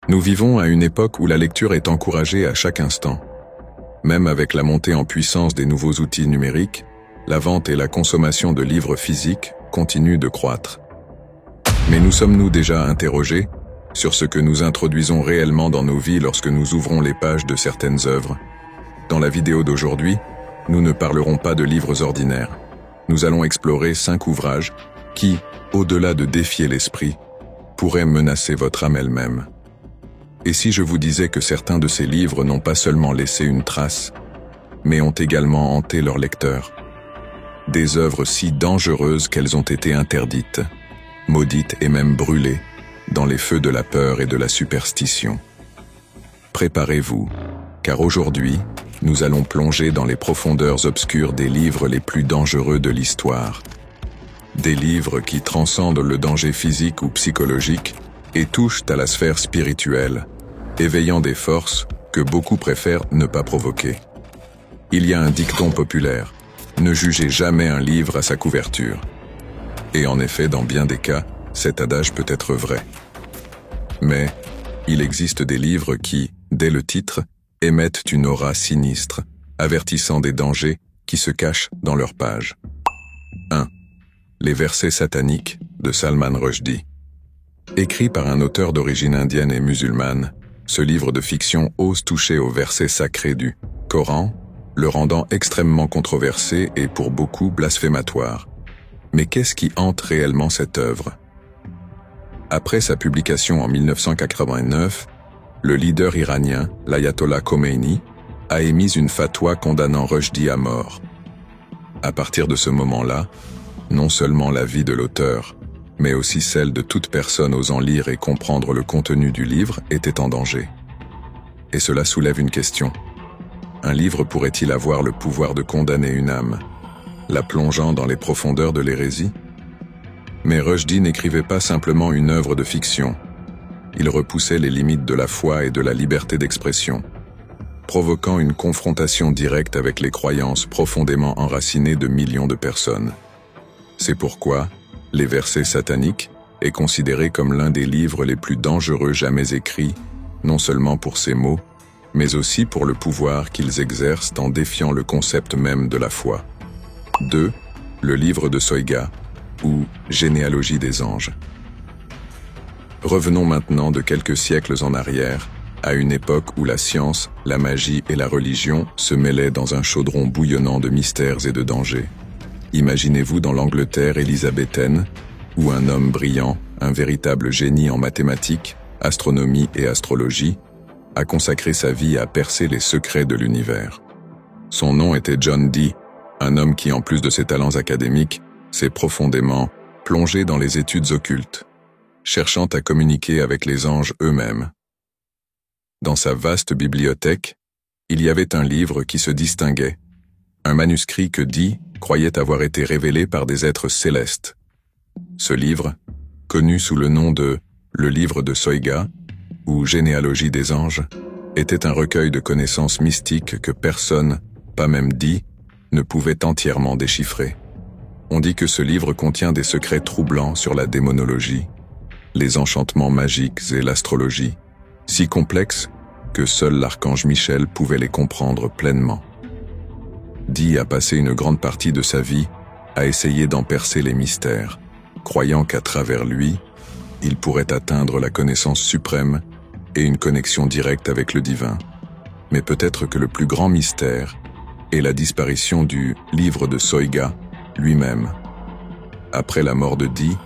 Nous vivons à une époque où la lecture est encouragée à chaque instant. Même avec la montée en puissance des nouveaux outils numériques, la vente et la consommation de livres physiques continuent de croître. Mais nous sommes-nous déjà interrogés sur ce que nous introduisons réellement dans nos vies lorsque nous ouvrons les pages de certaines œuvres? Dans la vidéo d'aujourd'hui, nous ne parlerons pas de livres ordinaires. Nous allons explorer 5 ouvrages qui, au-delà de défier l'esprit, pourraient menacer votre âme elle-même. Et si je vous disais que certains de ces livres n'ont pas seulement laissé une trace, mais ont également hanté leurs lecteurs? Des œuvres si dangereuses qu'elles ont été interdites, maudites et même brûlées, dans les feux de la peur et de la superstition. Préparez-vous, car aujourd'hui, nous allons plonger dans les profondeurs obscures des livres les plus dangereux de l'histoire. Des livres qui transcendent le danger physique ou psychologique et touchent à la sphère spirituelle, éveillant des forces que beaucoup préfèrent ne pas provoquer. Il y a un dicton populaire: ne jugez jamais un livre à sa couverture. Et en effet, dans bien des cas, cet adage peut être vrai. Mais il existe des livres qui, dès le titre, émettent une aura sinistre, avertissant des dangers qui se cachent dans leurs pages. 1. Les versets sataniques de Salman Rushdie. Écrit par un auteur d'origine indienne et musulmane, ce livre de fiction ose toucher aux versets sacrés du Coran, le rendant extrêmement controversé et pour beaucoup blasphématoire. Mais qu'est-ce qui hante réellement cette œuvre? Après sa publication en 1989, le leader iranien, l'ayatollah Khomeini, a émis une fatwa condamnant Rushdie à mort. À partir de ce moment-là, non seulement la vie de l'auteur, mais aussi celle de toute personne osant lire et comprendre le contenu du livre était en danger. Et cela soulève une question. Un livre pourrait-il avoir le pouvoir de condamner une âme, la plongeant dans les profondeurs de l'hérésie? Mais Rushdie n'écrivait pas simplement une œuvre de fiction. Il repoussait les limites de la foi et de la liberté d'expression, provoquant une confrontation directe avec les croyances profondément enracinées de millions de personnes. C'est pourquoi les versets sataniques est considéré comme l'un des livres les plus dangereux jamais écrits, non seulement pour ses mots, mais aussi pour le pouvoir qu'ils exercent en défiant le concept même de la foi. 2. Le livre de Soïga, ou Généalogie des anges. Revenons maintenant de quelques siècles en arrière, à une époque où la science, la magie et la religion se mêlaient dans un chaudron bouillonnant de mystères et de dangers. Imaginez-vous dans l'Angleterre élisabéthaine, où un homme brillant, un véritable génie en mathématiques, astronomie et astrologie, a consacré sa vie à percer les secrets de l'univers. Son nom était John Dee, un homme qui, en plus de ses talents académiques, s'est profondément plongé dans les études occultes, cherchant à communiquer avec les anges eux-mêmes. Dans sa vaste bibliothèque, il y avait un livre qui se distinguait, un manuscrit que Dee croyait avoir été révélé par des êtres célestes. Ce livre, connu sous le nom de « Le livre de Soïga » ou « Généalogie des anges », était un recueil de connaissances mystiques que personne, pas même Dee, ne pouvait entièrement déchiffrer. On dit que ce livre contient des secrets troublants sur la démonologie, les enchantements magiques et l'astrologie, si complexes que seul l'archange Michel pouvait les comprendre pleinement. Dee a passé une grande partie de sa vie à essayer d'en percer les mystères, croyant qu'à travers lui, il pourrait atteindre la connaissance suprême et une connexion directe avec le divin. Mais peut-être que le plus grand mystère est la disparition du livre de Soïga lui-même. Après la mort de Dee,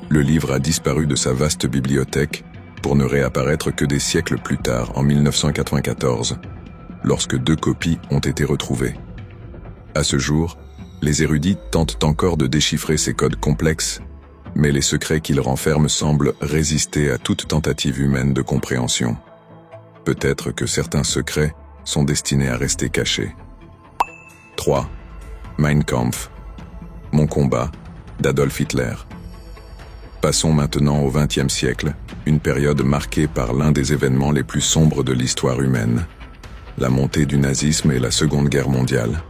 le livre a disparu de sa vaste bibliothèque pour ne réapparaître que des siècles plus tard, en 1994, lorsque 2 copies ont été retrouvées. À ce jour, les érudits tentent encore de déchiffrer ces codes complexes, mais les secrets qu'ils renferment semblent résister à toute tentative humaine de compréhension. Peut-être que certains secrets sont destinés à rester cachés. 3. Mein Kampf. Mon combat, d'Adolf Hitler. Passons maintenant au XXe siècle, une période marquée par l'un des événements les plus sombres de l'histoire humaine, la montée du nazisme et la Seconde Guerre mondiale.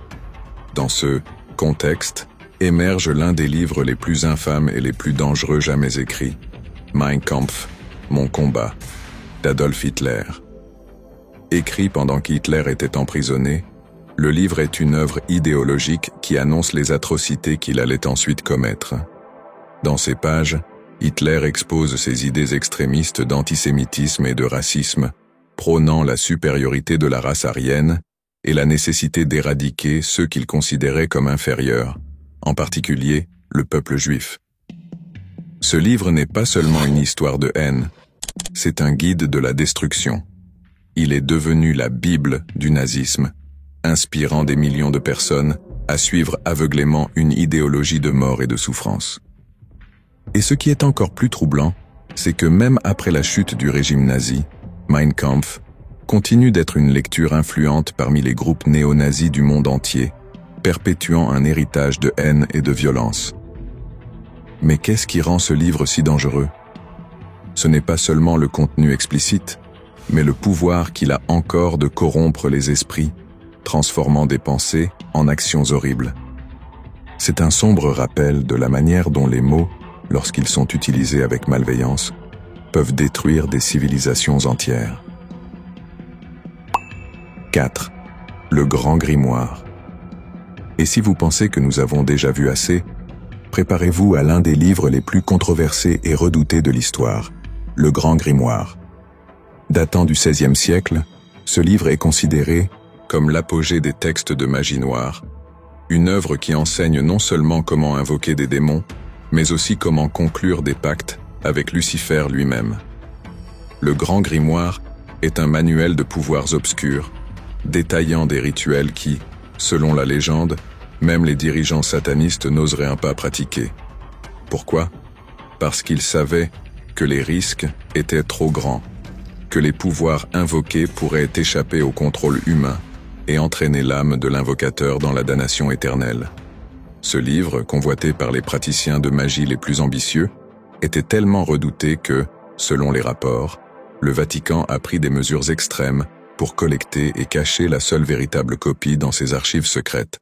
Dans ce contexte, émerge l'un des livres les plus infâmes et les plus dangereux jamais écrits, Mein Kampf, Mon combat. d'Adolf Hitler. Écrit pendant qu'Hitler était emprisonné, le livre est une œuvre idéologique qui annonce les atrocités qu'il allait ensuite commettre. Dans ces pages, Hitler expose ses idées extrémistes d'antisémitisme et de racisme, prônant la supériorité de la race aryenne et la nécessité d'éradiquer ceux qu'il considérait comme inférieurs, en particulier le peuple juif. Ce livre n'est pas seulement une histoire de haine, c'est un guide de la destruction. Il est devenu la Bible du nazisme, inspirant des millions de personnes à suivre aveuglément une idéologie de mort et de souffrance. Et ce qui est encore plus troublant, c'est que même après la chute du régime nazi, Mein Kampf continue d'être une lecture influente parmi les groupes néo-nazis du monde entier, perpétuant un héritage de haine et de violence. Mais qu'est-ce qui rend ce livre si dangereux? Ce n'est pas seulement le contenu explicite, mais le pouvoir qu'il a encore de corrompre les esprits, transformant des pensées en actions horribles. C'est un sombre rappel de la manière dont les mots, lorsqu'ils sont utilisés avec malveillance, peuvent détruire des civilisations entières. 4. Le Grand Grimoire. Et si vous pensez que nous avons déjà vu assez, préparez-vous à l'un des livres les plus controversés et redoutés de l'histoire, le Grand Grimoire. Datant du XVIe siècle, ce livre est considéré comme l'apogée des textes de magie noire, une œuvre qui enseigne non seulement comment invoquer des démons, mais aussi comment conclure des pactes avec Lucifer lui-même. Le Grand Grimoire est un manuel de pouvoirs obscurs, détaillant des rituels qui, selon la légende, même les dirigeants satanistes n'oseraient pas pratiquer. Pourquoi? Parce qu'ils savaient que les risques étaient trop grands, que les pouvoirs invoqués pourraient échapper au contrôle humain et entraîner l'âme de l'invocateur dans la damnation éternelle. Ce livre, convoité par les praticiens de magie les plus ambitieux, était tellement redouté que, selon les rapports, le Vatican a pris des mesures extrêmes pour collecter et cacher la seule véritable copie dans ses archives secrètes.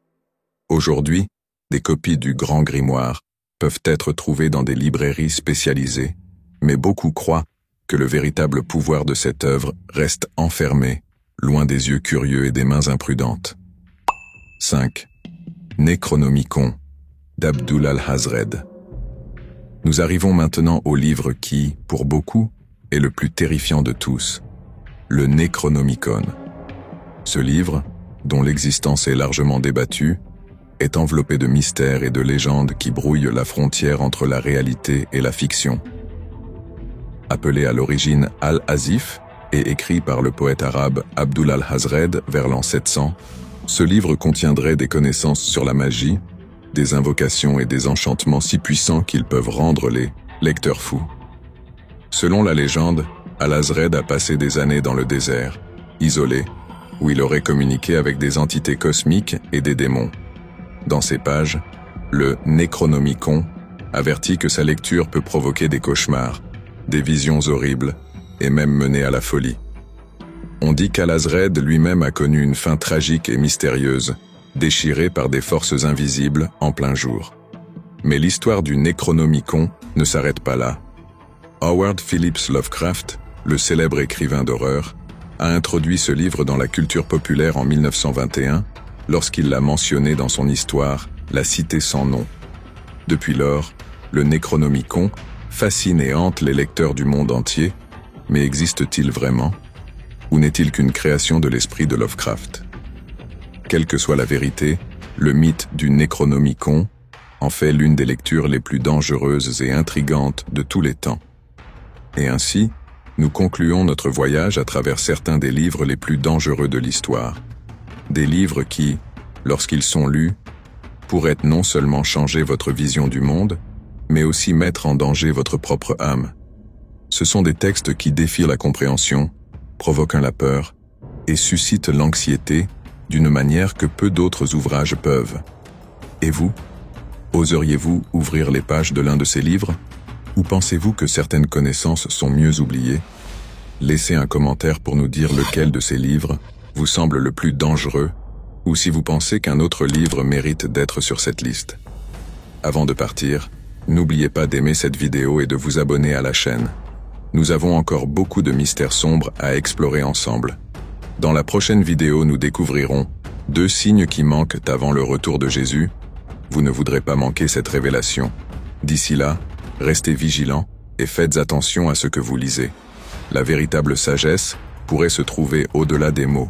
Aujourd'hui, des copies du Grand Grimoire peuvent être trouvées dans des librairies spécialisées, mais beaucoup croient que le véritable pouvoir de cette œuvre reste enfermé, loin des yeux curieux et des mains imprudentes. 5. Necronomicon, d'Abdul al-Hazred. Nous arrivons maintenant au livre qui, pour beaucoup, est le plus terrifiant de tous, le Necronomicon. Ce livre, dont l'existence est largement débattue, est enveloppé de mystères et de légendes qui brouillent la frontière entre la réalité et la fiction. Appelé à l'origine Al-Azif et écrit par le poète arabe Abdul al-Hazred vers l'an 700, ce livre contiendrait des connaissances sur la magie, des invocations et des enchantements si puissants qu'ils peuvent rendre les lecteurs fous. Selon la légende, Al-Hazred a passé des années dans le désert, isolé, où il aurait communiqué avec des entités cosmiques et des démons. Dans ces pages, le Necronomicon avertit que sa lecture peut provoquer des cauchemars, des visions horribles et même mener à la folie. On dit qu'Al-Hazred lui-même a connu une fin tragique et mystérieuse, déchiré par des forces invisibles en plein jour. Mais l'histoire du Necronomicon ne s'arrête pas là. Howard Phillips Lovecraft, le célèbre écrivain d'horreur, a introduit ce livre dans la culture populaire en 1921, lorsqu'il l'a mentionné dans son histoire « La cité sans nom ». Depuis lors, le Necronomicon fascine et hante les lecteurs du monde entier, mais existe-t-il vraiment? Ou n'est-il qu'une création de l'esprit de Lovecraft? Quelle que soit la vérité, le mythe du Necronomicon en fait l'une des lectures les plus dangereuses et intrigantes de tous les temps. Et ainsi, nous concluons notre voyage à travers certains des livres les plus dangereux de l'histoire. Des livres qui, lorsqu'ils sont lus, pourraient non seulement changer votre vision du monde, mais aussi mettre en danger votre propre âme. Ce sont des textes qui défient la compréhension, provoquent la peur et suscitent l'anxiété d'une manière que peu d'autres ouvrages peuvent. Et vous? Oseriez-vous ouvrir les pages de l'un de ces livres? Ou pensez-vous que certaines connaissances sont mieux oubliées? Laissez un commentaire pour nous dire lequel de ces livres vous semble le plus dangereux, ou si vous pensez qu'un autre livre mérite d'être sur cette liste. Avant de partir, n'oubliez pas d'aimer cette vidéo et de vous abonner à la chaîne. Nous avons encore beaucoup de mystères sombres à explorer ensemble. Dans la prochaine vidéo, nous découvrirons 2 signes qui manquent avant le retour de Jésus. Vous ne voudrez pas manquer cette révélation. D'ici là, restez vigilants et faites attention à ce que vous lisez. La véritable sagesse pourrait se trouver au-delà des mots.